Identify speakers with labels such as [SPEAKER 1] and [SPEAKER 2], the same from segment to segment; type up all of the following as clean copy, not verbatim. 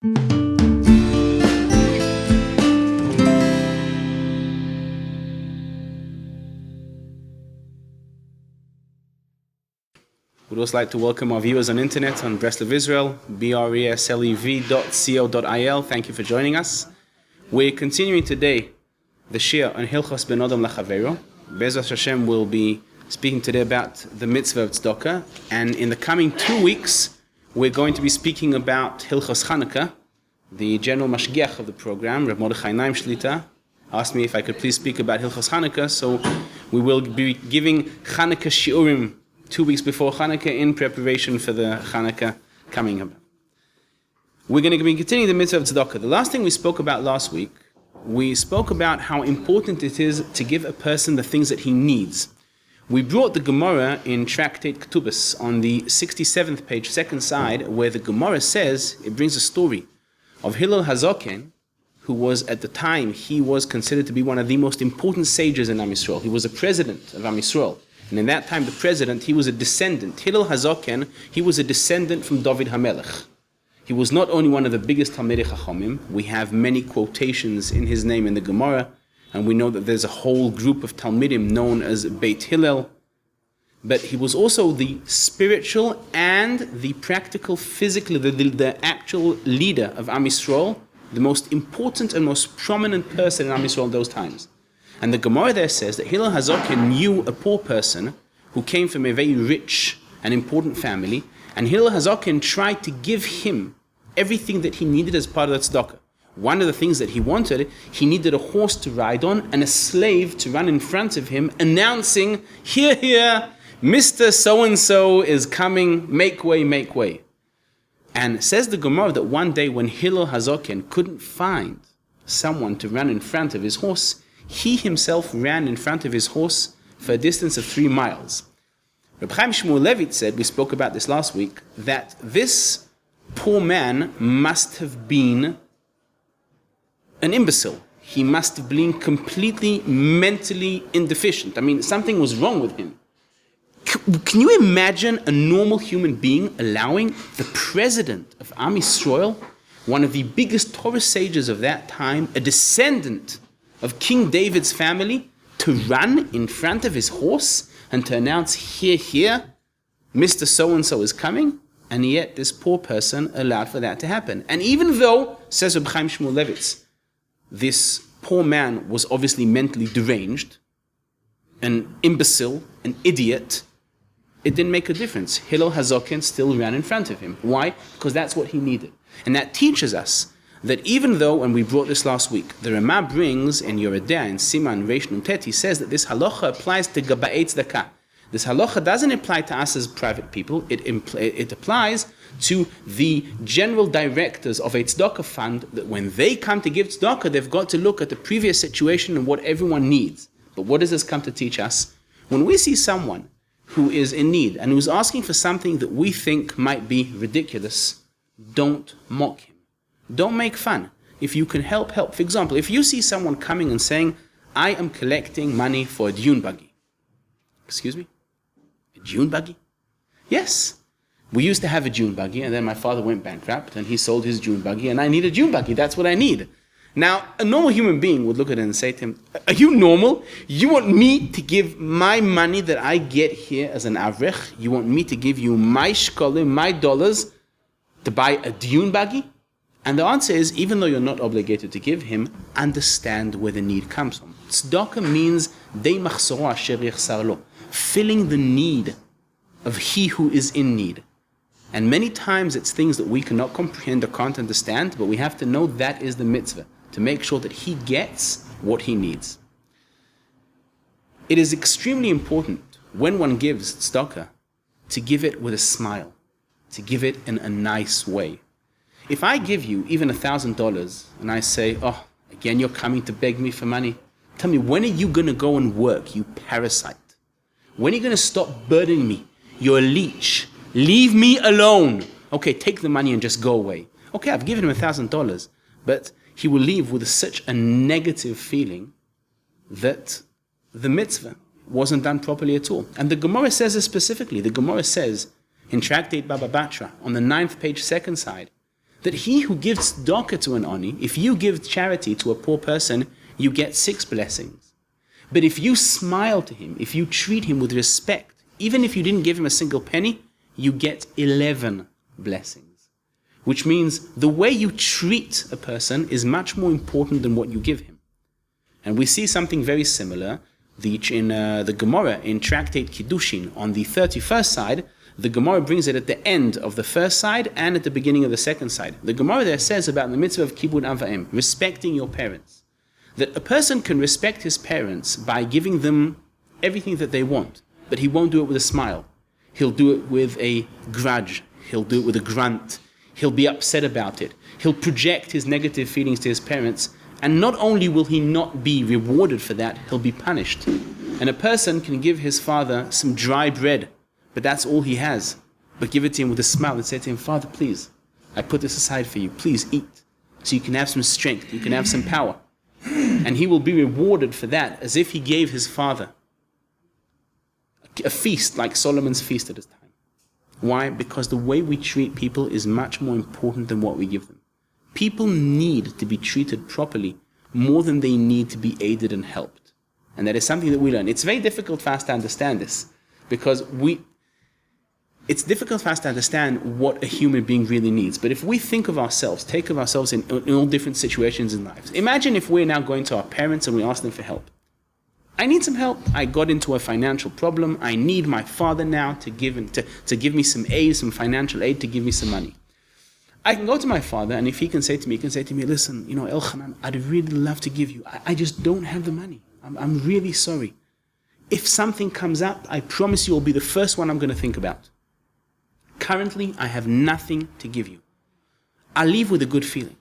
[SPEAKER 1] We'd also like to welcome our viewers on internet on Breslev, Israel, breslev.co.il. Thank you for joining us. We're continuing today the Shir on Hilchos Ben Adam Lachavero. Be'ezras Hashem will be speaking today about the mitzvah of Tzedakah, and in the coming 2 weeks, we're going to be speaking about Hilchos Chanukah. The general mashgiach of the program, Reb Mordechai Naim Shlita, asked me if I could please speak about Hilchos Chanukah, so we will be giving Chanukah shiurim 2 weeks before Chanukah in preparation for the Chanukah coming up. We're going to be continuing the mitzvah of Tzedakah. The last thing we spoke about last week, we spoke about how important it is to give a person the things that he needs. We brought the Gemara in Tractate Ketubos on the 67th page, second side, where the Gemara says, it brings a story of Hillel Hazaken, who was at the time, he was considered to be one of the most important sages in Am Yisrael. He was a president of Am Yisrael. And in that time, the president, he was a descendant. Hillel Hazaken, he was a descendant from David HaMelech. He was not only one of the biggest Talmidei Chachamim, we have many quotations in his name in the Gemara, and we know that there's a whole group of Talmidim known as Beit Hillel, but he was also the spiritual and the practical, physical, the actual leader of Am Yisrael, the most important and most prominent person in Am Yisrael in those times. And the Gemara there says that Hillel Hazaken knew a poor person who came from a very rich and important family, and Hillel Hazaken tried to give him everything that he needed as part of that tzedakah. One of the things that he wanted, he needed a horse to ride on and a slave to run in front of him, announcing, "Here, here, Mr. So-and-so is coming, make way, make way." And says the Gemara that one day when Hillel Hazaken couldn't find someone to run in front of his horse, he himself ran in front of his horse for a distance of 3 miles. Reb Chaim Shmuel Levit said, we spoke about this last week, that this poor man must have been an imbecile. He must have been completely mentally indeficient. I mean, something was wrong with him. Can you imagine a normal human being allowing the president of Am Yisrael, one of the biggest Torah sages of that time, a descendant of King David's family, to run in front of his horse and to announce, "Here, here, Mr. So-and-so is coming," and yet this poor person allowed for that to happen. And even though, says Reb Chaim Shmuel Levitz, this poor man was obviously mentally deranged, an imbecile, an idiot, it didn't make a difference. Hillel Hazaken still ran in front of him. Why? Because that's what he needed. And that teaches us that even though, and we brought this last week, the Ramah brings in Yoredea, in Siman Reish Nun Tet, he says that this halacha applies to Gaba'ei Tzedakah. This halacha doesn't apply to us as private people, it applies to the general directors of a tzedakah fund, that when they come to give tzedakah, they've got to look at the previous situation and what everyone needs. But what does this come to teach us? When we see someone who is in need and who's asking for something that we think might be ridiculous, don't mock him. Don't make fun. If you can help, help. For example, if you see someone coming and saying, "I am collecting money for a dune buggy." Excuse me? A dune buggy? Yes. We used to have a dune buggy, and then my father went bankrupt, and he sold his dune buggy, and I need a dune buggy. That's what I need. Now, a normal human being would look at it and say to him, "Are you normal? You want me to give my money that I get here as an avrech? You want me to give you my shkolim, my dollars, to buy a dune buggy?" And the answer is, even though you're not obligated to give him, understand where the need comes from. Tzedakah means dei machsoro asher yachsar lo, filling the need of he who is in need. And many times it's things that we cannot comprehend or can't understand, but we have to know that is the mitzvah, to make sure that he gets what he needs. It is extremely important when one gives tzedakah to give it with a smile, to give it in a nice way. If I give you even $1,000 and I say, "Oh, again you're coming to beg me for money. Tell me, when are you going to go and work, you parasite? When are you going to stop burdening me? You're a leech. Leave me alone." Okay, take the money and just go away. Okay, I've given him $1,000, but he will leave with such a negative feeling that the mitzvah wasn't done properly at all. And the Gemara says this specifically. The Gemara says in Tractate Baba Batra, on the 9th page, second side, that he who gives tzedakah to an ani, if you give charity to a poor person, you get 6 blessings. But if you smile to him, if you treat him with respect, even if you didn't give him a single penny, you get 11 blessings. Which means the way you treat a person is much more important than what you give him. And we see something very similar in the Gemara in Tractate Kiddushin. On the 31st side, the Gemara brings it at the end of the first side and at the beginning of the second side. The Gemara there says about the mitzvah of Kibud Av Va'em, respecting your parents, that a person can respect his parents by giving them everything that they want, but he won't do it with a smile. He'll do it with a grudge. He'll do it with a grunt. He'll be upset about it. He'll project his negative feelings to his parents, and not only will he not be rewarded for that, he'll be punished. And a person can give his father some dry bread, but that's all he has. But give it to him with a smile and say to him, Father, please, I put this aside for you. Please eat, so you can have some strength, you can have some power. And he will be rewarded for that as if he gave his father a feast like Solomon's feast at his time. Why? Because the way we treat people is much more important than what we give them. People need to be treated properly more than they need to be aided and helped. And that is something that we learn. It's very difficult for us to understand this, because it's difficult for us to understand what a human being really needs. But if we think of ourselves, take of ourselves in all different situations in life. Imagine if we're now going to our parents and we ask them for help. I need some help. I got into a financial problem. I need my father now to give me some aid, some financial aid, to give me some money. I can go to my father, and if he can say to me, listen, Elchanan, I'd really love to give you. I just don't have the money. I'm really sorry. If something comes up, I promise you will be the first one I'm going to think about. Currently, I have nothing to give you. I'll leave with a good feeling.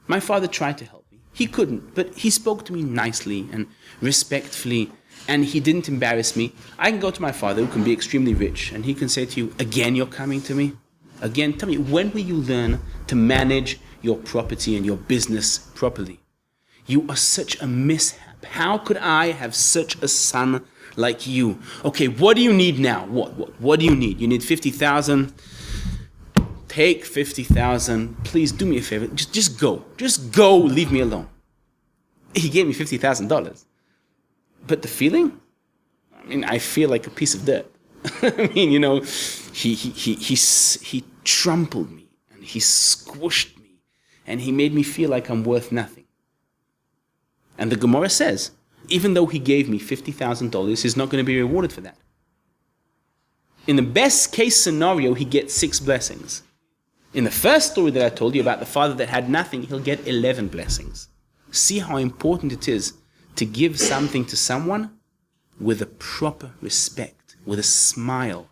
[SPEAKER 1] My father tried to help me. He couldn't, but he spoke to me nicely and respectfully, and he didn't embarrass me. I can go to my father, who can be extremely rich, and he can say to you, again, you're coming to me? Again, tell me, when will you learn to manage your property and your business properly? You are such a mishap. How could I have such a son like you? Okay, what do you need now? What do you need? You need 50,000? Take 50,000. Please do me a favor. Just go. Just go. Leave me alone. He gave me $50,000. But the feeling? I feel like a piece of dirt. He trampled me and he squished me and he made me feel like I'm worth nothing. And the Gemara says, even though he gave me $50,000, he's not going to be rewarded for that. In the best case scenario, he gets 6 blessings. In the first story that I told you about the father that had nothing, he'll get 11 blessings. See how important it is to give something to someone with a proper respect, with a smile,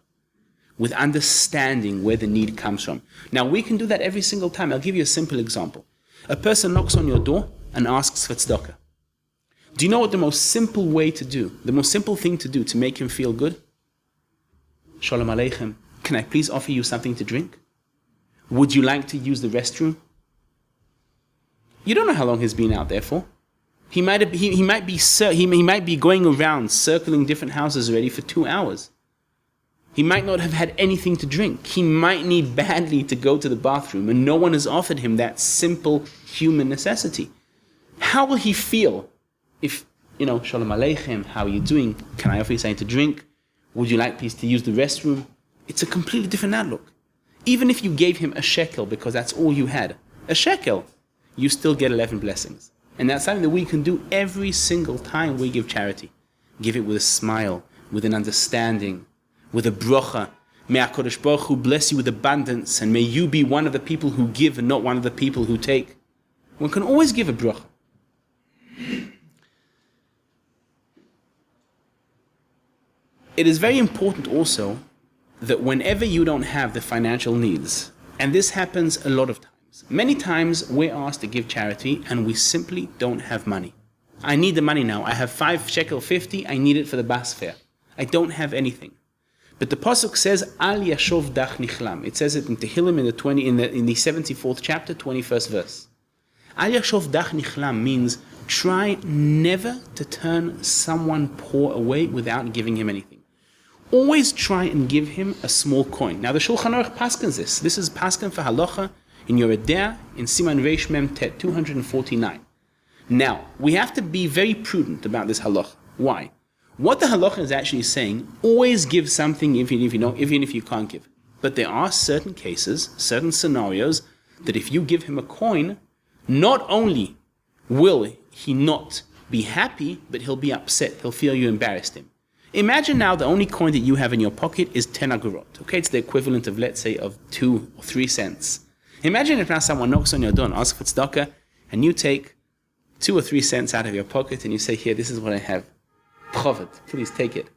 [SPEAKER 1] with understanding where the need comes from. Now, we can do that every single time. I'll give you a simple example. A person knocks on your door and asks for tzedakah. Do you know what the most simple way to do, the most simple thing to do to make him feel good? Shalom Aleichem, can I please offer you something to drink? Would you like to use the restroom? You don't know how long he's been out there for. He might be going around circling different houses already for 2 hours. He might not have had anything to drink. He might need badly to go to the bathroom, and no one has offered him that simple human necessity. How will he feel if, Shalom Aleichem, how are you doing? Can I offer you something to drink? Would you like please to use the restroom? It's a completely different outlook. Even if you gave him a shekel because that's all you had, a shekel, you still get 11 blessings. And that's something that we can do every single time we give charity. Give it with a smile, with an understanding, with a bracha. May HaKadosh Baruch Hu bless you with abundance, and may you be one of the people who give and not one of the people who take. One can always give a bracha. It is very important also that whenever you don't have the financial needs, and this happens a lot of times, many times we're asked to give charity and we simply don't have money. I need the money now. I have 5 shekel 50. I need it for the bus fare. I don't have anything. But the pasuk says, Al yashov dach nichlam. It says it in Tehillim in the 74th chapter, 21st verse. Al yashov dach nichlam means try never to turn someone poor away without giving him anything. Always try and give him a small coin. Now the Shulchan Aruch paskins this. This is paskin for halacha in your Edea in Siman Reish Mem Tet 249. Now, we have to be very prudent about this halacha. Why? What the halacha is actually saying, always give something even if you can't give. But there are certain cases, certain scenarios, that if you give him a coin, not only will he not be happy, but he'll be upset. He'll feel you embarrassed him. Imagine now the only coin that you have in your pocket is 10 agorot. Okay, it's the equivalent of, let's say, of 2 or 3 cents. Imagine if now someone knocks on your door and asks for tzedakah, and you take 2 or 3 cents out of your pocket and you say, here, this is what I have. Choved, please take it.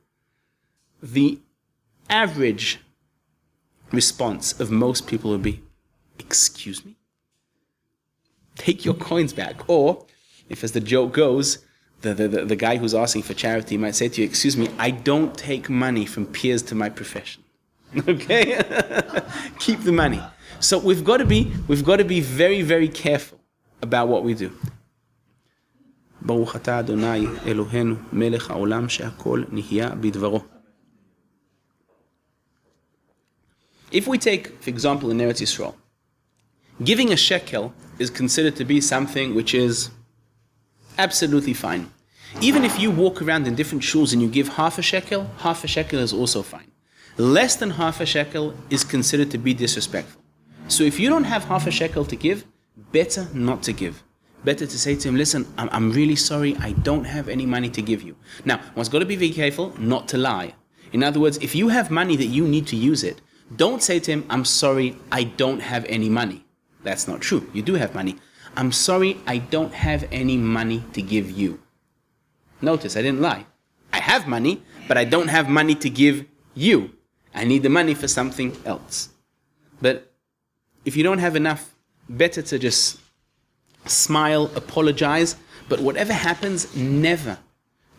[SPEAKER 1] The average response of most people would be, excuse me? Take your coins back. Or, if as the joke goes, the guy who's asking for charity might say to you, excuse me, I don't take money from peers to my profession. Okay? Keep the money. So we've got to be very, very careful about what we do. Baruch atah Adonai Eloheinu melech haolam she'akol nihya bidvaro. If we take, for example, in Eretz Yisrael, giving a shekel is considered to be something which is absolutely fine. Even if you walk around in different shuls and you give half a shekel is also fine. Less than half a shekel is considered to be disrespectful. So if you don't have half a shekel to give, better not to give. Better to say to him, listen, I'm really sorry, I don't have any money to give you. Now, one's got to be very careful not to lie. In other words, if you have money that you need to use it, don't say to him, I'm sorry, I don't have any money. That's not true. You do have money. I'm sorry, I don't have any money to give you. Notice, I didn't lie. I have money, but I don't have money to give you. I need the money for something else. But if you don't have enough, better to just smile, apologize, but whatever happens, never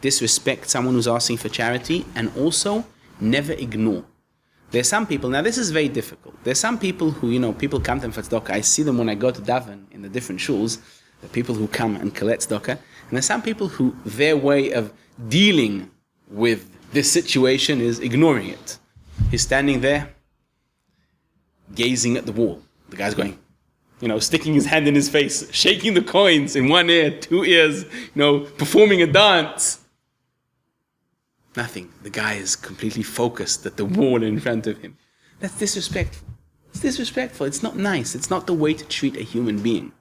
[SPEAKER 1] disrespect someone who's asking for charity, and also never ignore. There's some people, now this is very difficult. There's some people who, people come to them for tzedakah. I see them when I go to daven in the different shuls, the people who come and collect tzedakah. And there's some people who, their way of dealing with this situation is ignoring it. He's standing there, gazing at the wall. The guy's going, sticking his hand in his face, shaking the coins in one ear, 2 ears, performing a dance. Nothing. The guy is completely focused at the wall in front of him. That's disrespectful. It's disrespectful. It's not nice. It's not the way to treat a human being.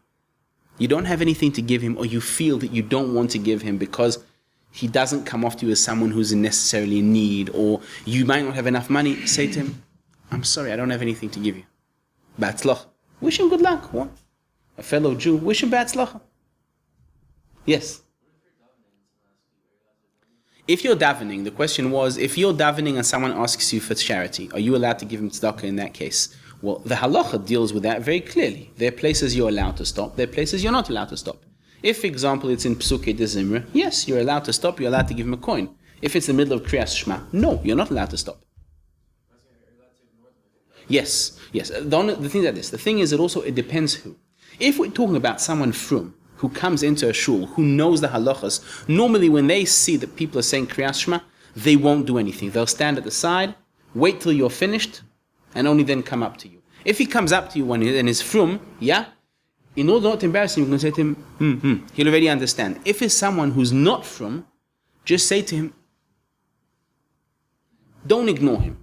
[SPEAKER 1] You don't have anything to give him, or you feel that you don't want to give him because he doesn't come off to you as someone who's necessarily in need, or you might not have enough money. Say to him, I'm sorry, I don't have anything to give you. B'atzlocha. Wish him good luck. What? A fellow Jew, wish him b'atzlocha. Yes. If you're davening, the question was, if you're davening and someone asks you for charity, are you allowed to give him tzedakah in that case? Well, the halacha deals with that very clearly. There are places you're allowed to stop, there are places you're not allowed to stop. If, for example, it's in Psukei de Zimra, yes, you're allowed to stop, you're allowed to give him a coin. If it's in the middle of Kriyas Shema, no, you're not allowed to stop. Yes. The thing is like this. The thing is that also it depends who. If we're talking about someone from who comes into a shul, who knows the halachas, normally when they see that people are saying Kriyas Shema, they won't do anything. They'll stand at the side, wait till you're finished, and only then come up to you. If he comes up to you and is from, in order not to embarrass him, you can say to him, he'll already understand. If it's someone who's not from, just say to him, don't ignore him.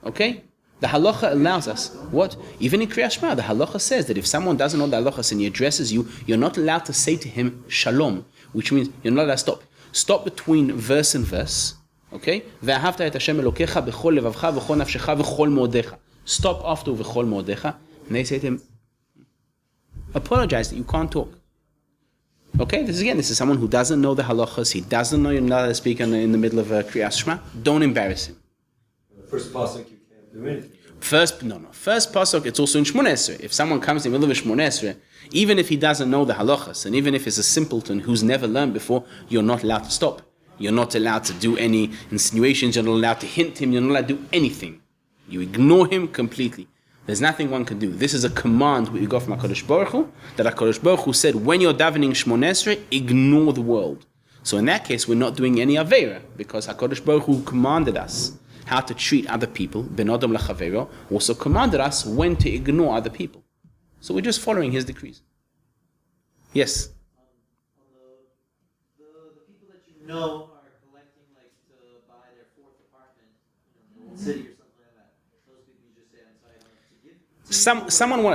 [SPEAKER 1] Okay? The halacha allows us, what? Even in Kriyas Shema, the halacha says that if someone doesn't know the halachas and he addresses you, you're not allowed to say to him, shalom, which means you're not allowed to stop. Stop between verse and verse, okay? Ve'ahavta et Hashem Elokecha b'chol levavcha v'chol nafshecha v'chol mo'odecha. Stop after v'chol mo'odecha, and they say to him, apologize that you can't talk. Okay, this is someone who doesn't know the halachas, he doesn't know you're not allowed to speak in the middle of a Kriyas Shema. Don't embarrass him.
[SPEAKER 2] The first pasuk, you can't do anything.
[SPEAKER 1] First pasuk, it's also in Shmoneh Esrei. If someone comes in the middle of Shmoneh Esrei, even if he doesn't know the halachas, and even if it's a simpleton who's never learned before, you're not allowed to stop. You're not allowed to do any insinuations, you're not allowed to hint him, you're not allowed to do anything. You ignore him completely. There's nothing one can do. This is a command we got from HaKadosh Baruch Hu, that HaKadosh Baruch Hu said, when you're davening Shmoneh Esrei, ignore the world. So in that case, we're not doing any Aveira, because HaKadosh Baruch Hu commanded us how to treat other people, Ben Adam L'Chaveiro, also commanded us when to ignore other people. So we're just following his decrees. Yes?
[SPEAKER 3] The people that you know are collecting like to buy their fourth apartment in the old city or something like that. Those people you just say, I'm sorry, I don't have to give.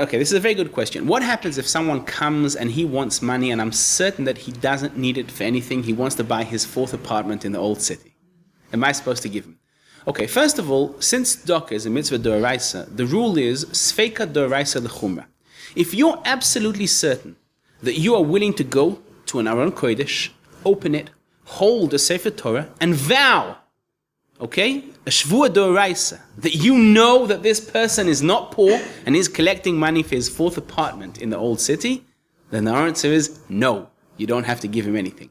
[SPEAKER 1] Okay, this is a very good question. What happens if someone comes and he wants money and I'm certain that he doesn't need it for anything, he wants to buy his fourth apartment in the old city? Am I supposed to give him? Okay, first of all, since tzedakah is a mitzvah d'oraisa, the rule is sfeika d'oraisa l'chumra. If you're absolutely certain that you are willing to go to an Aron Kodesh, open it, hold a Sefer Torah, and vow, okay, a shvua d'oraisa, that you know that this person is not poor and is collecting money for his fourth apartment in the old city, then the answer is no, you don't have to give him anything.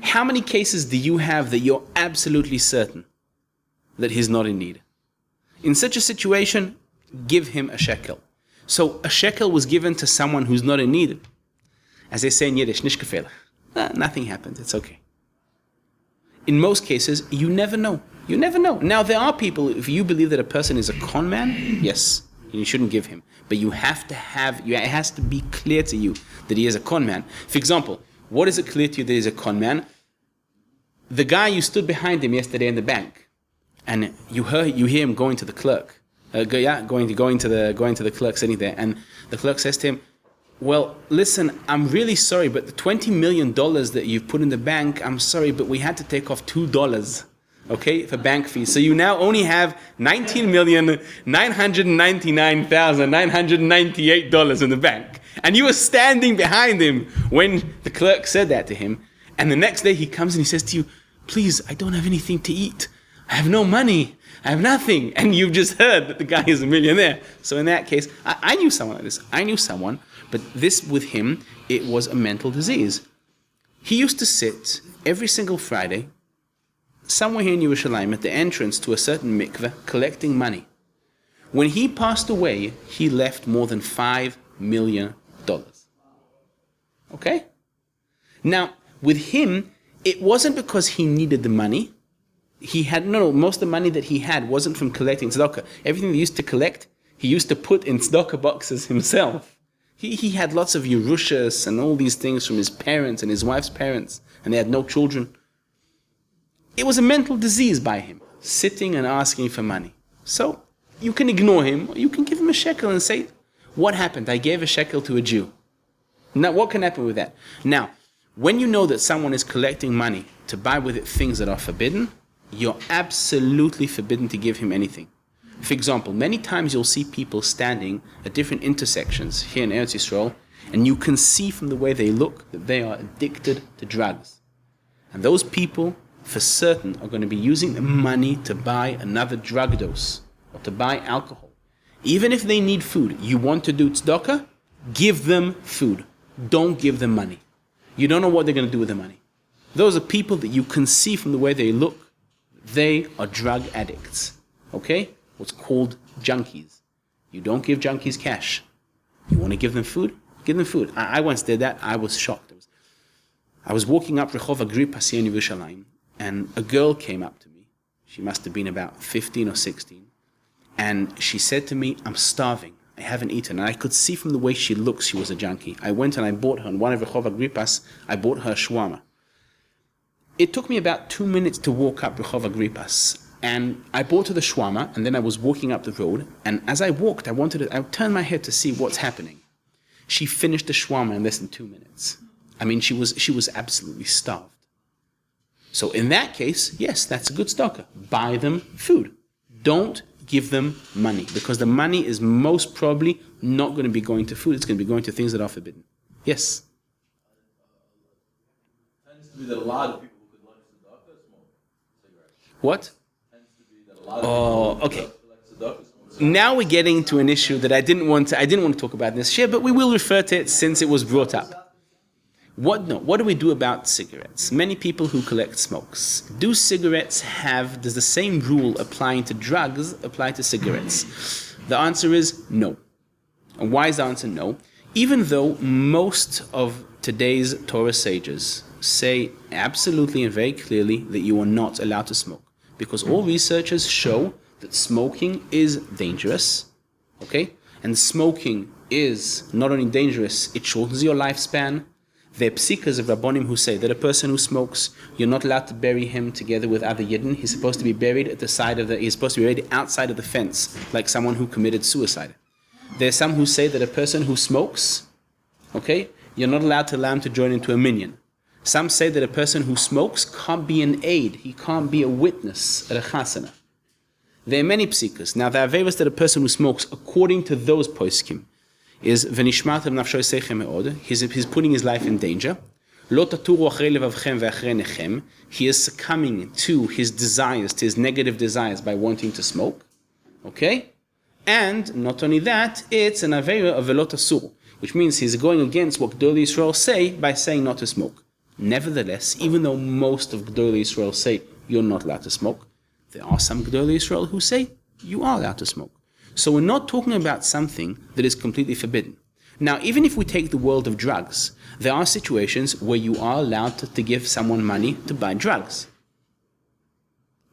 [SPEAKER 1] How many cases do you have that you're absolutely certain that he's not in need? In such a situation, give him a shekel. So a shekel was given to someone who's not in need. As they say in Yiddish, nish gefehlich. Nothing happened, it's okay. In most cases, you never know. You never know. Now, there are people, if you believe that a person is a conman, yes, you shouldn't give him. But you have to have, it has to be clear to you that he is a conman. For example, what is it clear to you that he's a conman? The guy you stood behind him yesterday in the bank, and you hear him going to the clerk. Going to the clerk sitting there, and the clerk says to him, well, listen, I'm really sorry, but the $20 million that you've put in the bank, I'm sorry, but we had to take off $2, okay, for bank fees. So you now only have $19,999,998 in the bank. And you were standing behind him when the clerk said that to him. And the next day he comes and he says to you, please, I don't have anything to eat. I have no money. I have nothing. And you've just heard that the guy is a millionaire. So in that case, I knew someone like this. I knew someone, but this with him, it was a mental disease. He used to sit every single Friday somewhere here in Yerushalayim at the entrance to a certain mikveh collecting money. When he passed away, he left more than $5 million. Okay? Now, with him, it wasn't because he needed the money. He had, most of the money that he had wasn't from collecting tzedakah. Everything he used to collect, he used to put in tzedakah boxes himself. He had lots of Yerushas and all these things from his parents and his wife's parents, and they had no children. It was a mental disease by him, sitting and asking for money. So, you can ignore him, or you can give him a shekel and say, what happened? I gave a shekel to a Jew. Now, what can happen with that? Now, when you know that someone is collecting money to buy with it things that are forbidden, you're absolutely forbidden to give him anything. For example, many times you'll see people standing at different intersections here in Eretz Yisrael, and you can see from the way they look that they are addicted to drugs. And those people, for certain, are going to be using the money to buy another drug dose or to buy alcohol. Even if they need food, you want to do tzedakah, give them food. Don't give them money. You don't know what they're going to do with the money. Those are people that you can see from the way they look. They are drug addicts, okay? What's called junkies. You don't give junkies cash. You want to give them food? Give them food. I once did that. I was shocked. I was walking up Rehov Agrippas here in Yerushalayim, and a girl came up to me. She must have been about 15 or 16. And she said to me, I'm starving. I haven't eaten. And I could see from the way she looks, she was a junkie. I went and I bought her, on one of Rehov Agrippas, I bought her a shawarma. It took me about 2 minutes to walk up Rehov Agrippas, and I bought her the shawarma, and then I was walking up the road, and as I walked, I turned my head to see what's happening. She finished the shawarma in less than 2 minutes. I mean, she was absolutely starved. So in that case, yes, that's a good tzedakah. Buy them food. Don't give them money, because the money is most probably not going to be going to food. It's going to be going to things that are forbidden. Yes?
[SPEAKER 4] It tends to be that a lot of people who could like tzedakah smoke cigarettes.
[SPEAKER 1] What?
[SPEAKER 4] It tends to be that a lot of people who
[SPEAKER 1] okay.
[SPEAKER 4] like tzedakah smoke cigarettes.
[SPEAKER 1] Now we're getting to an issue that I didn't want to talk about in this year, but we will refer to it since it was brought up. What do we do about cigarettes? Many people who collect smokes. Does the same rule applying to drugs apply to cigarettes? The answer is no. And why is the answer no? Even though most of today's Torah sages say absolutely and very clearly that you are not allowed to smoke, because all researchers show that smoking is dangerous, okay? And smoking is not only dangerous, it shortens your lifespan. There are psikas of Rabbonim who say that a person who smokes, you're not allowed to bury him together with other Yidden. He's supposed to be buried at the side of he's supposed to be buried outside of the fence, like someone who committed suicide. There are some who say that a person who smokes, okay, you're not allowed to allow him to join into a minyan. Some say that a person who smokes can't be an aid, he can't be a witness at a chasana. There are many psikas. Now, the averos that a person who smokes, according to those poskim, is v'nishmartem nafsho seichem me'od. He's putting his life in danger. Lo taturu achrei levavchem ve'achrei nechem. He is succumbing to his desires, to his negative desires by wanting to smoke. Okay? And not only that, it's an avera of velot asur, which means he's going against what Gedolei Yisrael say by saying not to smoke. Nevertheless, even though most of Gedolei Yisrael say you're not allowed to smoke, there are some Gedolei Yisrael who say you are allowed to smoke. So we're not talking about something that is completely forbidden. Now, even if we take the world of drugs, there are situations where you are allowed to give someone money to buy drugs.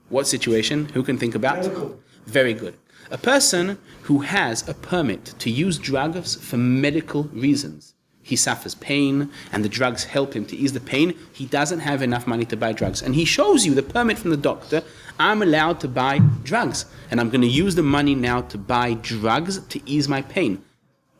[SPEAKER 1] What situation? Who can think about?
[SPEAKER 2] Medical.
[SPEAKER 1] Very good. A person who has a permit to use drugs for medical reasons, he suffers pain and the drugs help him to ease the pain, he doesn't have enough money to buy drugs. And he shows you the permit from the doctor, I'm allowed to buy drugs and I'm going to use the money now to buy drugs to ease my pain.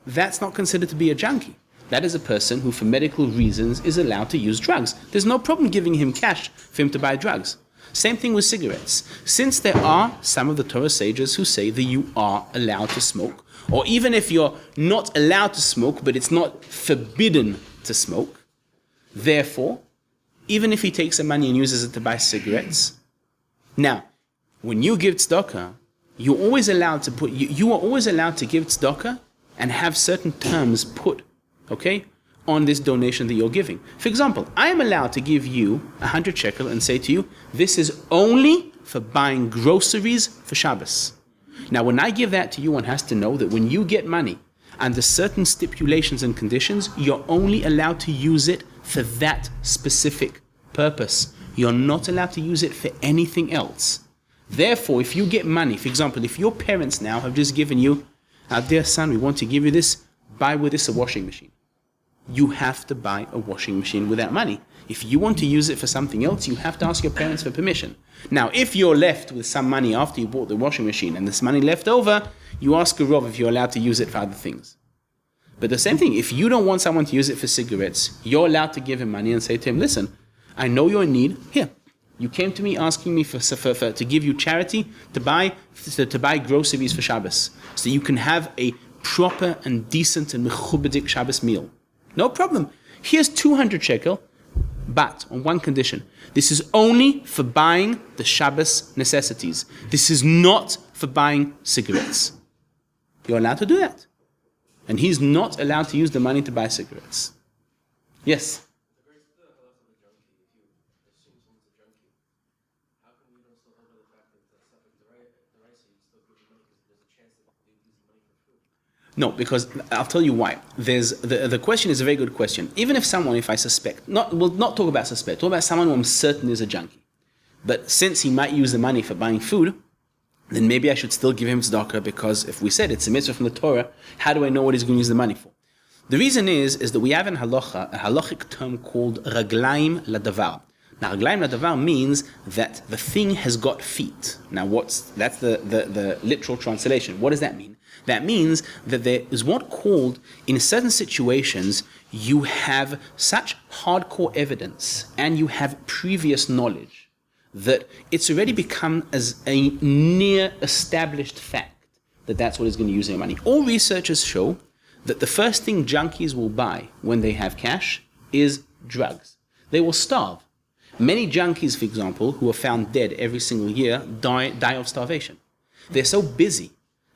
[SPEAKER 1] That's not considered to be a junkie. That is a person who for medical reasons is allowed to use drugs. There's no problem giving him cash for him to buy drugs. Same thing with cigarettes. Since there are some of the Torah sages who say that you are allowed to smoke, or even if you're not allowed to smoke, but it's not forbidden to smoke, therefore, even if he takes the money and uses it to buy cigarettes, now, when you give tzedakah, you are always allowed to give tzedakah and have certain terms put, okay, on this donation that you're giving. For example, I am allowed to give you 100 shekel and say to you, this is only for buying groceries for Shabbos. Now, when I give that to you, one has to know that when you get money under certain stipulations and conditions, you're only allowed to use it for that specific purpose. You're not allowed to use it for anything else. Therefore, if you get money, for example, if your parents now have just given you, our dear son, we want to give you this, buy with this a washing machine. You have to buy a washing machine with that money. If you want to use it for something else, you have to ask your parents for permission. Now, if you're left with some money after you bought the washing machine and this money left over, you ask a Rav if you're allowed to use it for other things. But the same thing, if you don't want someone to use it for cigarettes, you're allowed to give him money and say to him, listen, I know you're in need. Here, you came to me asking me to give you charity to buy groceries for Shabbos, so you can have a proper and decent and mechubadik Shabbos meal. No problem. Here's 200 shekel, but on one condition. This is only for buying the Shabbos necessities. This is not for buying cigarettes. You're allowed to do that. And he's not allowed to use the money to buy cigarettes. Yes? No, because I'll tell you why. The question is a very good question. Even if someone, if I suspect, we'll not talk about suspect, talk about someone who I'm certain is a junkie. But since he might use the money for buying food, then maybe I should still give him tzedakah, because if we said it's a mitzvah from the Torah, how do I know what he's going to use the money for? The reason is that we have in halacha a halachic term called raglaim ladavar. Now, raglaim ladavar means that the thing has got feet. Now, that's the literal translation. What does that mean? That means that there is what called, in certain situations, you have such hardcore evidence and you have previous knowledge that it's already become as a near established fact that that's what is going to use their money. All researchers show that the first thing junkies will buy when they have cash is drugs. They will starve. Many junkies, for example, who are found dead every single year, die of starvation. They're so busy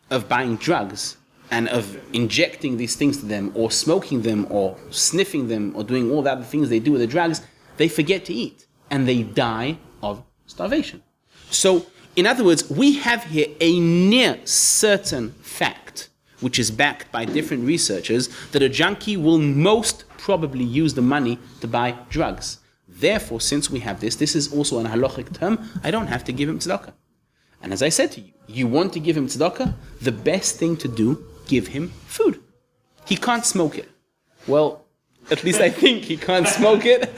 [SPEAKER 1] of buying drugs and of injecting these things to them, or smoking them, or sniffing them, or doing all the other things they do with the drugs, they forget to eat, and they die of starvation. So, in other words, we have here a near certain fact, which is backed by different researchers, that a junkie will most probably use the money to buy drugs. Therefore, since we have this is also an halachic term, I don't have to give him tzedakah. And as I said to you, you want to give him tzedakah, the best thing to do, give him food. He can't smoke it. Well, at least I think he can't smoke it.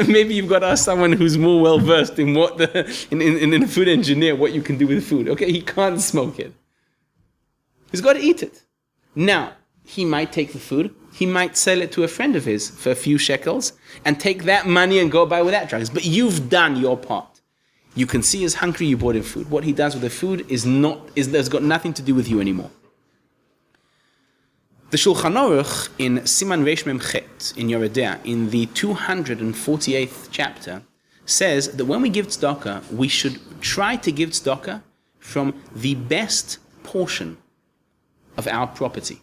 [SPEAKER 1] Maybe you've got to ask someone who's more well versed in what in a food engineer, what you can do with food. Okay, he can't smoke it. He's got to eat it. Now, he might take the food, he might sell it to a friend of his for a few shekels and take that money and go buy with that drugs. But you've done your part. You can see he's hungry, you bought him food. What he does with the food has got nothing to do with you anymore. The Shulchan Aruch in Siman Reish Mem Chet in Yoreh De'ah, in the 248th chapter, says that when we give tzedakah, we should try to give tzedakah from the best portion of our property.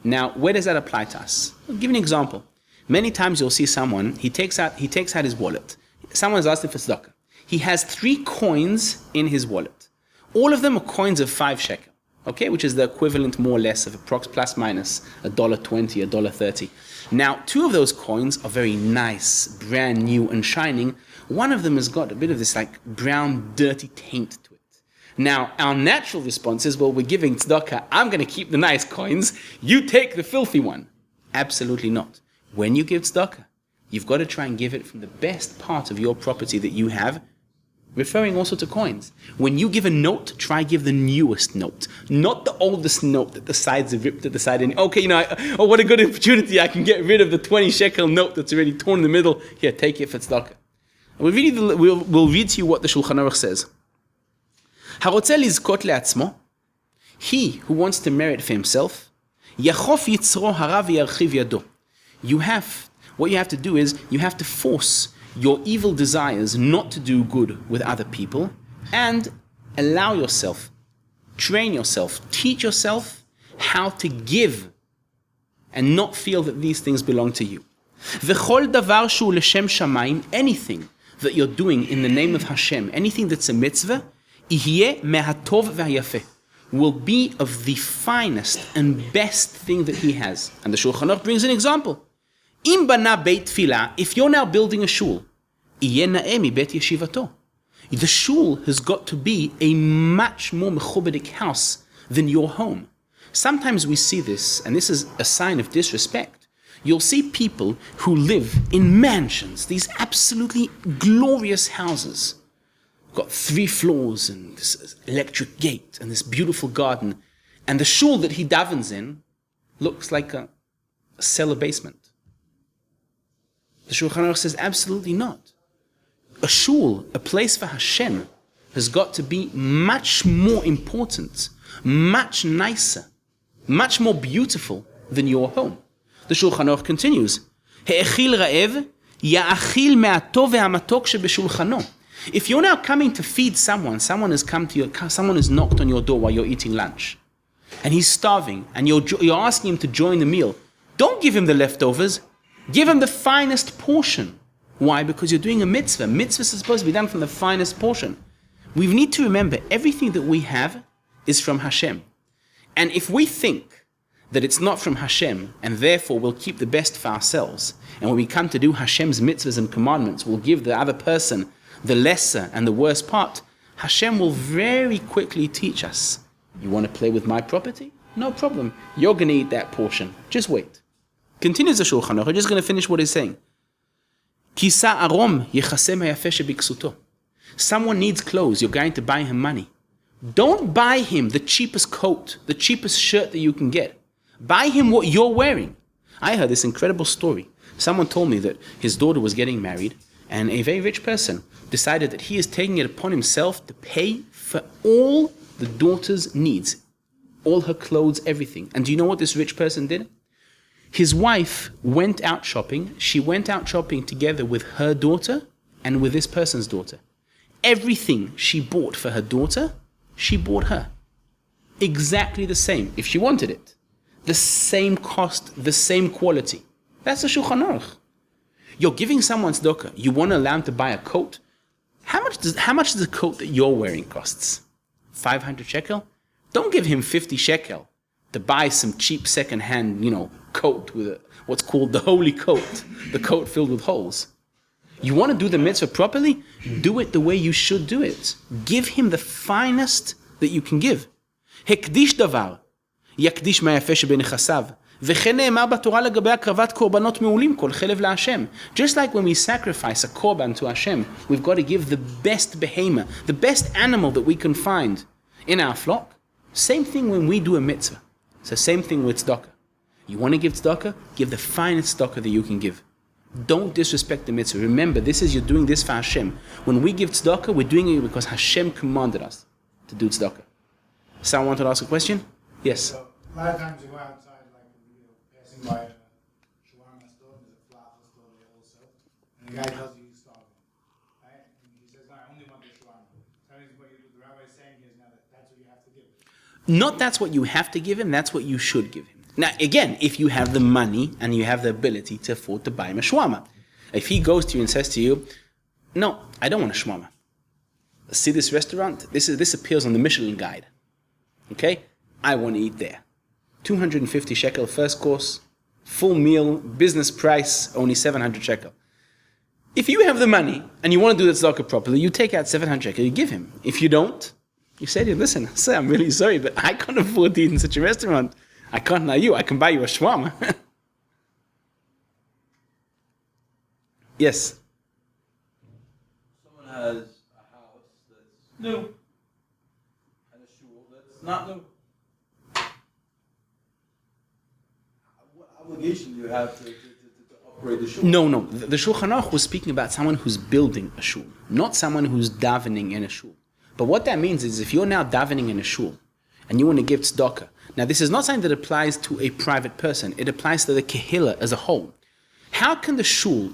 [SPEAKER 1] Now, where does that apply to us? I'll give you an example. Many times you'll see someone, he takes out his wallet. Someone's asked him for tzedakah. He has 3 coins in his wallet. All of them are coins of 5 shekel. Okay, which is the equivalent more or less of plus minus $1.20, $1.30. Now, 2 of those coins are very nice, brand new and shining. One of them has got a bit of this like brown, dirty taint to it. Now, our natural response is, well, we're giving tzedakah, I'm going to keep the nice coins, you take the filthy one. Absolutely not. When you give tzedakah, you've got to try and give it from the best part of your property that you have, referring also to coins. When you give a note, try give the newest note, not the oldest note that the sides are ripped at the side. And okay, what a good opportunity! I can get rid of the 20 shekel note that's already torn in the middle. Here, take it for tzedakah. We'll read to you what the Shulchan Aruch says. Harotze lizkot le'atzmo, he who wants to merit for himself, yachof yitzro hara v'yarchiv yado. What you have to do is you have to force your evil desires not to do good with other people, and allow yourself, train yourself, teach yourself how to give and not feel that these things belong to you. V'chol davar shu l'shem shamayim, anything that you're doing in the name of Hashem, anything that's a mitzvah, ihyeh mehatov v'hayafeh, will be of the finest and best thing that he has. And the Shulchan Aruch brings an example. Im bana beit tefillah, if you're now building a shul, ihyeh na'eh mi beit yeshivato. The shul has got to be a much more mechubadik house than your home. Sometimes we see this, and this is a sign of disrespect. You'll see people who live in mansions, these absolutely glorious houses. Got 3 floors and this electric gate and this beautiful garden. And the shul that he davens in looks like a cellar basement. The Shulchan Aruch says absolutely not. A shul, a place for Hashem, has got to be much more important, much nicer, much more beautiful than your home. The Shulchan Aruch continues, He'echil ra'ev, ya'achil me'atov ve'hamatok shebeshulchano. If you're now coming to feed someone has come to you, someone has knocked on your door while you're eating lunch, and he's starving, and you're asking him to join the meal, don't give him the leftovers, give him the finest portion. Why? Because you're doing a mitzvah. Mitzvahs are supposed to be done from the finest portion. We need to remember everything that we have is from Hashem. And if we think that it's not from Hashem, and therefore we'll keep the best for ourselves, and when we come to do Hashem's mitzvahs and commandments, we'll give the other person the lesser and the worst part, Hashem will very quickly teach us, you want to play with my property? No problem. You're going to eat that portion. Just wait. Continues the Shulchan Aruch. We're just going to finish what he's saying. Kisa arom yechasem hayafeh shebiksuto. Someone needs clothes. You're going to buy him money. Don't buy him the cheapest coat, the cheapest shirt that you can get. Buy him what you're wearing. I heard this incredible story. Someone told me that his daughter was getting married, and a very rich person decided that he is taking it upon himself to pay for all the daughter's needs, all her clothes, everything. And do you know what this rich person did? His wife went out shopping. She went out shopping together with her daughter and with this person's daughter. Everything she bought for her daughter, she bought her. Exactly the same, if she wanted it. The same cost, the same quality. That's the Shulchan Aruch. You're giving someone tzedakah. You want to allow him to buy a coat. How much does the coat that you're wearing costs? 500 shekel? Don't give him 50 shekel to buy some cheap second-hand, coat with what's called the holy coat, the coat filled with holes. You want to do the mitzvah properly? Do it the way you should do it. Give him the finest that you can give. Hekdish davar, yakdish ma'yafeh shebenechasav, וכן נאמר בתורה לגבי הקרבת קורבנות מעולים כל חלב להשם. Just like when we sacrifice a korban to Hashem, we've got to give the best behemoth, the best animal that we can find in our flock. Same thing when we do a mitzvah. It's the same thing with tzedakah. You want to give tzedakah? Give the finest tzedakah that you can give. Don't disrespect the mitzvah. Remember, you're doing this for Hashem. When we give tzedakah, we're doing it because Hashem commanded us to do tzedakah. Someone wanted to ask a question? Yes.
[SPEAKER 5] So, a lot of times you go outside, like, passing by a shawarma store, there's a falafel store there also, and the guy tells you he's starving, right? And he says, no, I only want the shawarma. That means what the rabbi is saying is now that's what you have to give.
[SPEAKER 1] Not that's what you have to give him, that's what you should give him. Now, again, if you have the money and you have the ability to afford to buy him a shawarma, if he goes to you and says to you, no, I don't want a shawarma. See this restaurant? This appears on the Michelin guide. Okay? I want to eat there. 250 shekel first course, full meal, business price, only 700 shekel. If you have the money and you want to do the tzedakah properly, you take out 700 shekel, you give him. If you don't, you say to him, listen, sir, I'm really sorry, but I can't afford to eat in such a restaurant. I can't allow you. I can buy you a shawarma. Yes.
[SPEAKER 4] Someone has a house that's new and a shul that's not new. What obligation do you have to operate the shul?
[SPEAKER 1] No. The Shulchan Aruch was speaking about someone who's building a shul, not someone who's davening in a shul. But what that means is if you're now davening in a shul and you want to give tzedakah, now this is not something that applies to a private person. It applies to the kehillah as a whole. How can a shul,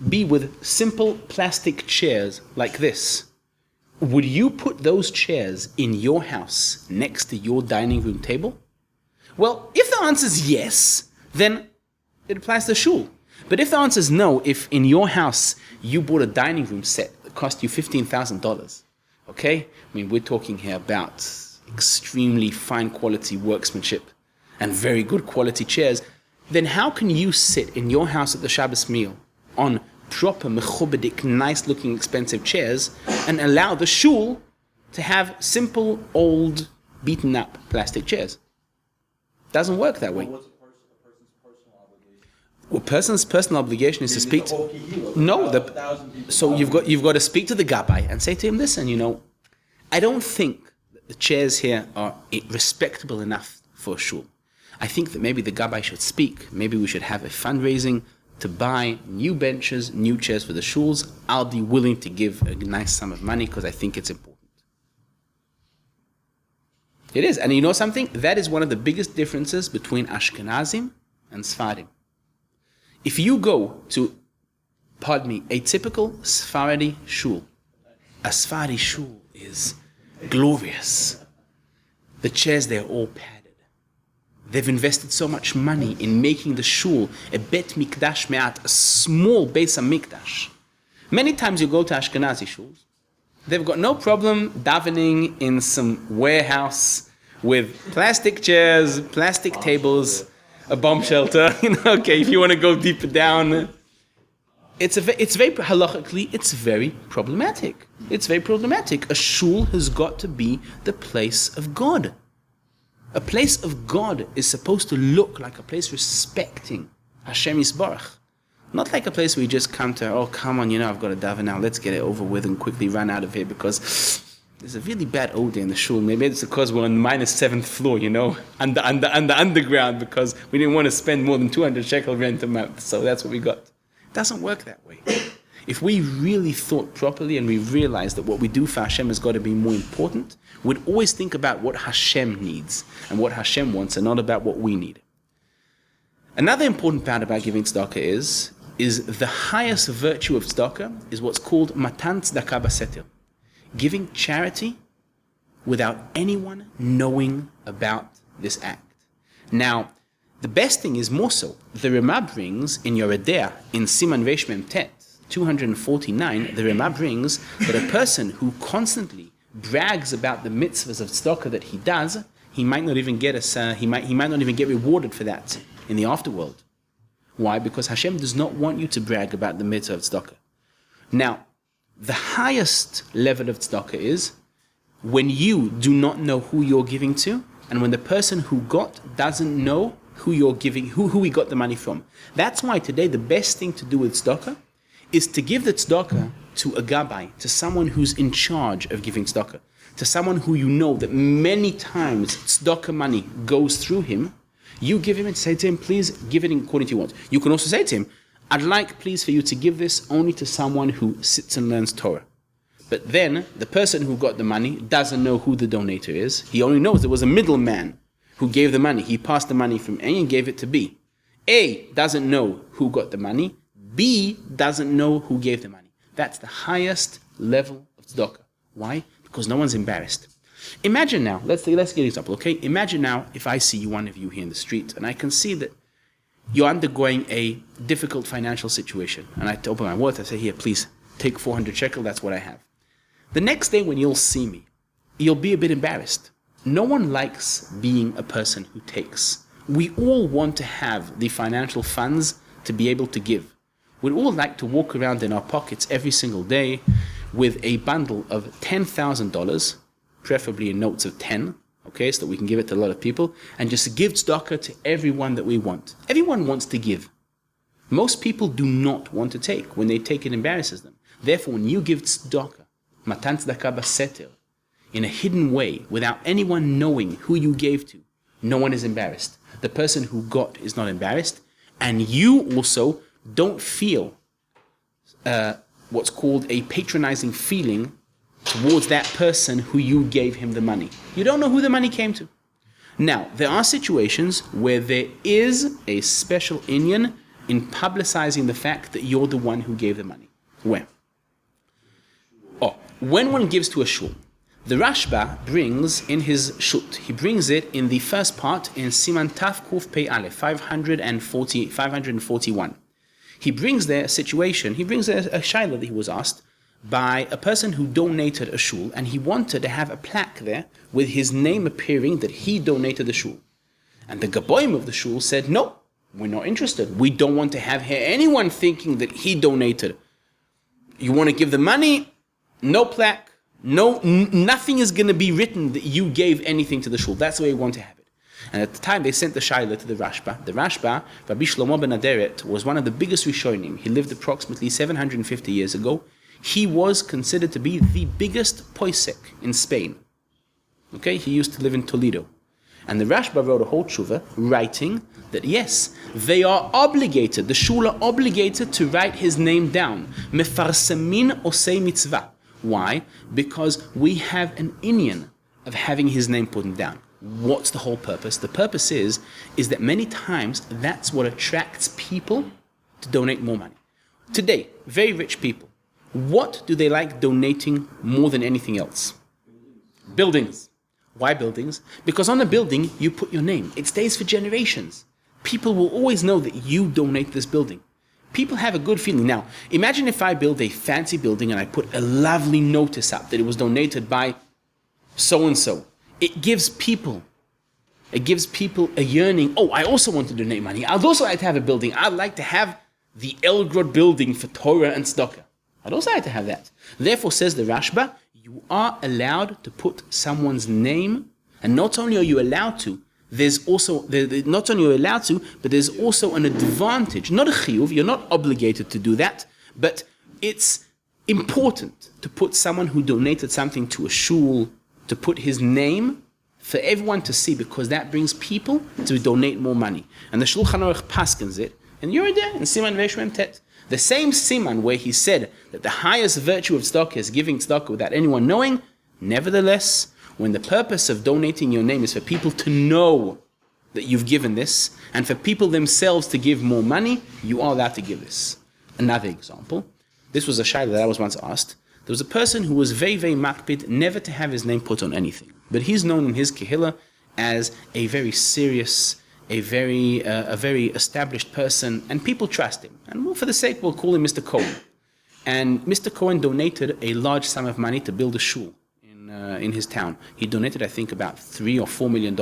[SPEAKER 1] be with simple plastic chairs like this? Would you put those chairs in your house next to your dining room table? Well, if the answer is yes, then it applies to the shul. But if the answer is no, if in your house you bought a dining room set that cost you $15,000, okay? I mean, we're talking here about extremely fine quality workmanship and very good quality chairs, then how can you sit in your house at the Shabbos meal on proper, mechubadik, nice looking expensive chairs and allow the shul to have simple, old, beaten up plastic chairs? Doesn't work that way.
[SPEAKER 4] What's a person's personal obligation?
[SPEAKER 1] A person's personal obligation is to speak to... No, so you've got to speak to the gabbai and say to him, listen, I don't think that the chairs here are respectable enough for a shul. I think that maybe the gabbai should speak. Maybe we should have a fundraising to buy new benches, new chairs for the shuls. I'll be willing to give a nice sum of money because I think it's important. It is. And you know something? That is one of the biggest differences between Ashkenazim and Sfarim. If you go to, a typical Sephardi shul, a Sephardi shul is glorious. The chairs, they're all padded. They've invested so much money in making the shul a bet mikdash me'at, a small Beis HaMikdash. Many times you go to Ashkenazi shuls, they've got no problem davening in some warehouse with plastic chairs, plastic tables, a bomb shelter. Okay, if you want to go deeper down, it's very halachically, it's very problematic. It's very problematic. A shul has got to be the place of God. A place of God is supposed to look like a place respecting Hashem Yisbarach. Not like a place where you just come to, oh, come on, I've got to daven now, let's get it over with and quickly run out of here because there's a really bad odor in the shul. Maybe it's because we're on the -7th floor, under underground because we didn't want to spend more than 200 shekel rent a month. So that's what we got. It doesn't work that way. If we really thought properly and we realized that what we do for Hashem has got to be more important, we'd always think about what Hashem needs and what Hashem wants and not about what we need. Another important part about giving tzedakah is the highest virtue of tzedakah is what's called matan tzedakah basetir, giving charity without anyone knowing about this act. Now, the best thing is more so. The Rema brings in Yoredea, in Siman Reish Mem Tet, 249, the Rema brings that a person who constantly brags about the mitzvahs of tzedakah that he does, he might not even get he might not even get rewarded for that in the afterworld. Why? Because Hashem does not want you to brag about the mitzvah of tzedakah. Now, the highest level of tzedakah is when you do not know who you're giving to, and when the person who got doesn't know who you're giving, who we got the money from. That's why today the best thing to do with tzedakah is to give the tzedakah to a gabbai, to someone who's in charge of giving tzedakah, to someone who you know that many times tzedakah money goes through him. You give him and say to him, please give it according to your want. You can also say to him, I'd like please for you to give this only to someone who sits and learns Torah. But then the person who got the money doesn't know who the donator is. He only knows there was a middleman who gave the money. He passed the money from A and gave it to B. A doesn't know who got the money. B doesn't know who gave the money. That's the highest level of tzedakah. Why? Because no one's embarrassed. Imagine now, let's get an example, okay? Imagine now if I see one of you here in the street and I can see that you're undergoing a difficult financial situation. And I open my wallet, I say, here, please, take 400 shekel, that's what I have. The next day when you'll see me, you'll be a bit embarrassed. No one likes being a person who takes. We all want to have the financial funds to be able to give. We'd all like to walk around in our pockets every single day with a bundle of $10,000, preferably in notes of 10, okay, so that we can give it to a lot of people, and just give tzedakah to everyone that we want. Everyone wants to give. Most people do not want to take. When they take, it embarrasses them. Therefore, when you give tzedakah, matan tzedakah baseter, in a hidden way, without anyone knowing who you gave to, no one is embarrassed. The person who got is not embarrassed, and you also don't feel what's called a patronizing feeling towards that person who you gave him the money. You don't know who the money came to. Now, there are situations where there is a special inyan in publicizing the fact that you're the one who gave the money. When? When one gives to a shul, the Rashba brings in his shut, he brings it in the first part in Siman Taf Kuf Pei Aleph, 541. He brings there a situation, he brings there a shaila that he was asked by a person who donated a shul, and he wanted to have a plaque there with his name appearing that he donated the shul. And the Gaboim of the shul said, no, we're not interested. We don't want to have anyone thinking that he donated. You want to give the money? No plaque. Nothing is going to be written that you gave anything to the shul. That's the way we want to have it. And at the time, they sent the shaila to the Rashba. The Rashba, Rabbi Shlomo ben Aderet, was one of the biggest Rishonim. He lived approximately 750 years ago. He was considered to be the biggest poisek in Spain. Okay, he used to live in Toledo. And the Rashba wrote a whole tshuva writing that yes, they are obligated, the shul are obligated to write his name down. Mefarsamin osei mitzvah. Why? Because we have an inyan of having his name put down. What's the whole purpose? The purpose is that many times that's what attracts people to donate more money. Today, very rich people, what do they like donating more than anything else? Buildings. Why buildings? Because on a building, you put your name. It stays for generations. People will always know that you donate this building. People have a good feeling. Now, imagine if I build a fancy building and I put a lovely notice up that it was donated by so-and-so. It gives people a yearning. Oh, I also want to donate money. I'd also like to have a building. I'd like to have the Elgrod building for Torah and Tzedakah. I'd also like to have that. Therefore, says the Rashba, you are allowed to put someone's name, and not only are you allowed to, but there's also an advantage, not a chiyuv, you're not obligated to do that, but it's important to put someone who donated something to a shul, to put his name for everyone to see, because that brings people to donate more money. And the Shulchan Aruch paskins it, and you're there in Siman Reish Mem Tet. The same Siman where he said that the highest virtue of tzedakah is giving tzedakah without anyone knowing, nevertheless, when the purpose of donating your name is for people to know that you've given this, and for people themselves to give more money, you are allowed to give this. Another example, this was a shaila that I was once asked. There was a person who was very, very makpid never to have his name put on anything. But he's known in his kehillah as a very serious, a very established person, and people trust him. And for the sake, we'll call him Mr. Cohen. And Mr. Cohen donated a large sum of money to build a shul in his town. He donated, I think, about $3 or $4 million.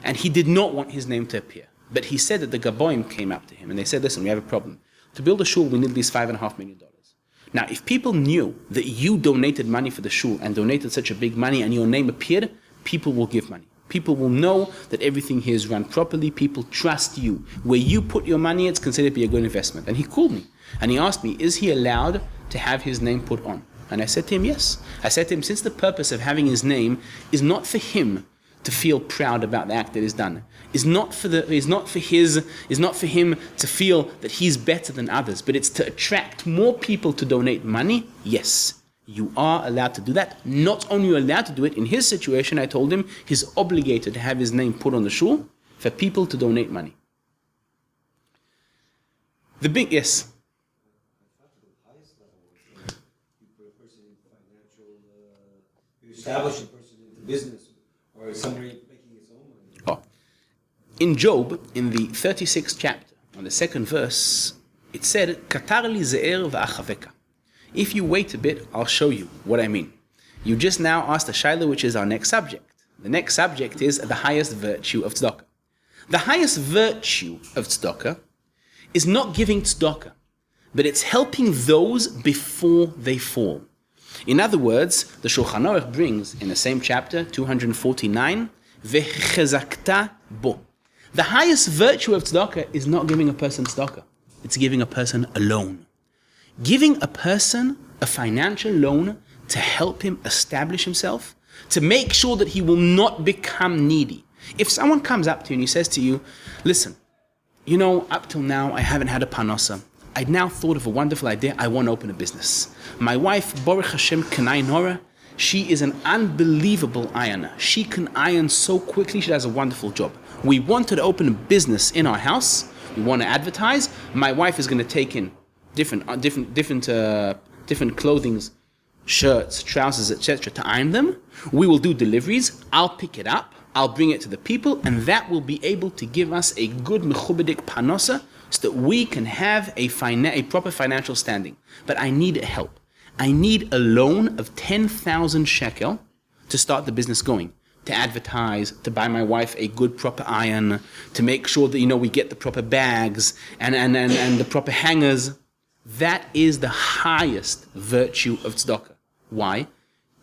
[SPEAKER 1] And he did not want his name to appear. But he said that the Gaboim came up to him and they said, listen, we have a problem. To build a shul, we need at least $5.5 million. Now, if people knew that you donated money for the shul and donated such a big money and your name appeared, people will give money. People will know that everything here is run properly. People trust you. Where you put your money, it's considered to be a good investment. And he called me and he asked me, is he allowed to have his name put on? And I said to him, yes. I said to him, since the purpose of having his name is not for him to feel proud about the act that is done, is not for him to feel that he's better than others, but it's to attract more people to donate money, yes. You are allowed to do that. Not only are you allowed to do it, in his situation, I told him, he's obligated to have his name put on the shul for people to donate money. Yes.
[SPEAKER 2] You establish a person into business, or somebody making his own money.
[SPEAKER 1] Oh. In Job, in the 36th chapter, on the second verse, it said, Katar li ze'er va'achaveka. If you wait a bit, I'll show you what I mean. You just now asked a shaila, which is our next subject. The next subject is the highest virtue of tzedakah. The highest virtue of tzedakah is not giving tzedakah, but it's helping those before they fall. In other words, the Shulchan Aruch brings in the same chapter, 249, v'chezakta bo. The highest virtue of tzedakah is not giving a person tzedakah. It's giving a person a loan. Giving a person a financial loan to help him establish himself, to make sure that he will not become needy. If someone comes up to you and he says to you, listen, up till now I haven't had a parnasa. I'd now thought of a wonderful idea. I want to open a business. My wife, Baruch Hashem Kanai Nora, she is an unbelievable ironer. She can iron so quickly. She does a wonderful job. We wanted to open a business in our house. We want to advertise. My wife is going to take in different clothings, shirts, trousers, etc. to iron them. We will do deliveries. I'll pick it up. I'll bring it to the people, and that will be able to give us a good mechubadik panosa, so that we can have a proper financial standing. But I need help. I need a loan of 10,000 shekel to start the business going, to advertise, to buy my wife a good proper iron, to make sure that we get the proper bags and the proper hangers. That is the highest virtue of tzedakah. Why?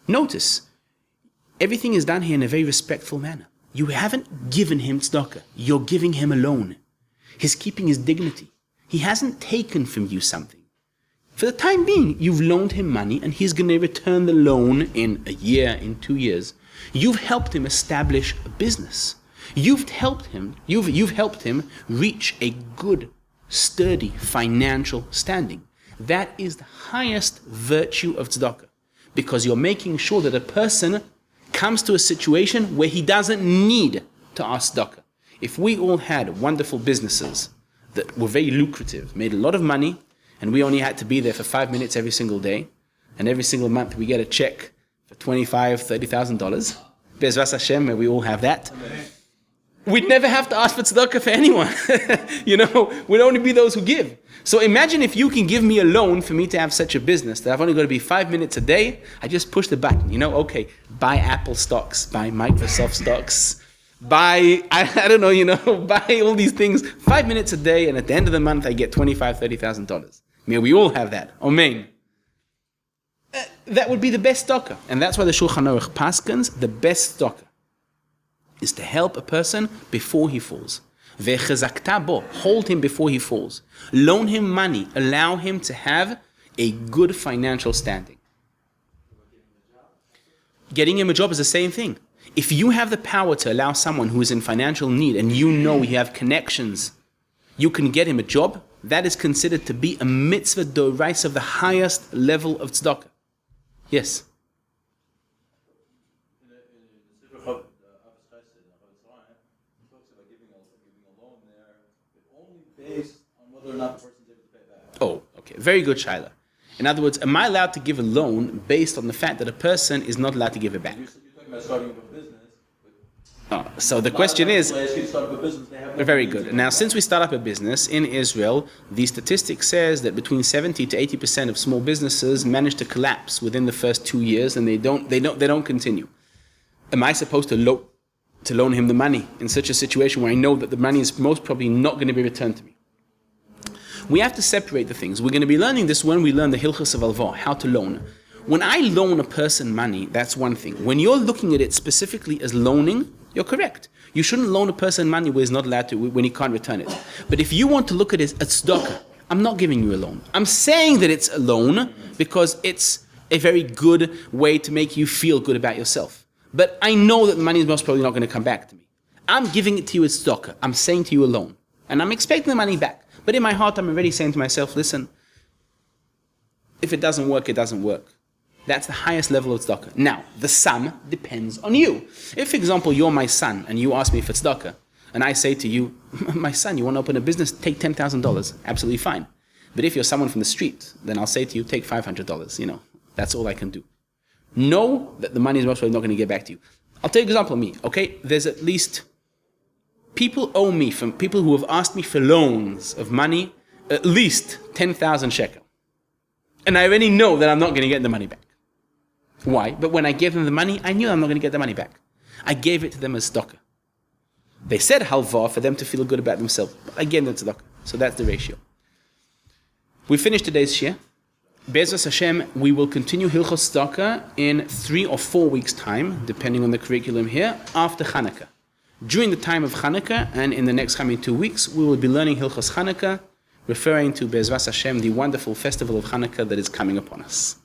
[SPEAKER 1] Notice, everything is done here in a very respectful manner. You haven't given him tzedakah. You're giving him a loan. He's keeping his dignity. He hasn't taken from you something. For the time being, you've loaned him money and he's going to return the loan in a year, in 2 years. You've helped him establish a business. You've helped him reach a good, sturdy financial standing. That is the highest virtue of tzedakah, because you're making sure that a person comes to a situation where he doesn't need to ask tzedakah. If we all had wonderful businesses that were very lucrative, made a lot of money, and we only had to be there for 5 minutes every single day, and every single month we get a check for $25,000, $30,000, Bezras Hashem, where we all have that, we'd never have to ask for tzedakah for anyone. We'd only be those who give. So imagine if you can give me a loan for me to have such a business that I've only got to be 5 minutes a day. I just push the button, okay, buy Apple stocks, buy Microsoft stocks, buy buy all these things, 5 minutes a day, and at the end of the month I get $25,000, $30,000. May we all have that. Amen. That would be the best tzedakah. And that's why the Shulchan Aruch paskins, the best tzedakah is to help a person before he falls. Ve'chezakta bo, hold him before he falls. Loan him money, allow him to have a good financial standing. Getting him a job is the same thing. If you have the power to allow someone who is in financial need and you have connections, you can get him a job, that is considered to be a mitzvah d'oraisa of the highest level of tzedakah. Yes? Oh, okay. Very good, Shaila. In other words, am I allowed to give a loan based on the fact that a person is not allowed to give it back?
[SPEAKER 4] You're talking about starting up a business.
[SPEAKER 1] So the question is, very good. Now, since we start up a business in Israel, the statistic says that between 70 to 80% of small businesses manage to collapse within the first 2 years, and they don't continue. Am I supposed to loan him the money in such a situation where I know that the money is most probably not going to be returned to me? We have to separate the things. We're going to be learning this when we learn the Hilchos of Alva, how to loan. When I loan a person money, that's one thing. When you're looking at it specifically as loaning, You're correct. You shouldn't loan a person money where he's not allowed to, when he can't return it. But if you want to look at it as tzedakah, I'm not giving you a loan. I'm saying that it's a loan because it's a very good way to make you feel good about yourself. But I know that the money is most probably not going to come back to me. I'm giving it to you as tzedakah. I'm saying to you a loan. And I'm expecting the money back. But in my heart, I'm already saying to myself, listen, if it doesn't work, it doesn't work. That's the highest level of tzedakah. Now, the sum depends on you. If, for example, you're my son and you ask me for tzedakah, and I say to you, my son, you want to open a business, take $10,000. Absolutely fine. But if you're someone from the street, then I'll say to you, take $500. That's all I can do. Know that the money is most probably not going to get back to you. I'll take an example of me, okay? There's at least people owe me, from people who have asked me for loans of money, at least 10,000 shekel. And I already know that I'm not going to get the money back. Why? But when I gave them the money, I knew I'm not going to get the money back. I gave it to them as tzedakah. They said halva for them to feel good about themselves. But I gave them tzedakah. So that's the ratio. We finished today's shir. Be'ezus Hashem, we will continue Hilchos Tzedakah in 3 or 4 weeks' time, depending on the curriculum here, after Chanukah. During the time of Chanukah and in the next coming 2 weeks, we will be learning Hilchos Chanukah, referring to Be'ezus Hashem, the wonderful festival of Chanukah that is coming upon us.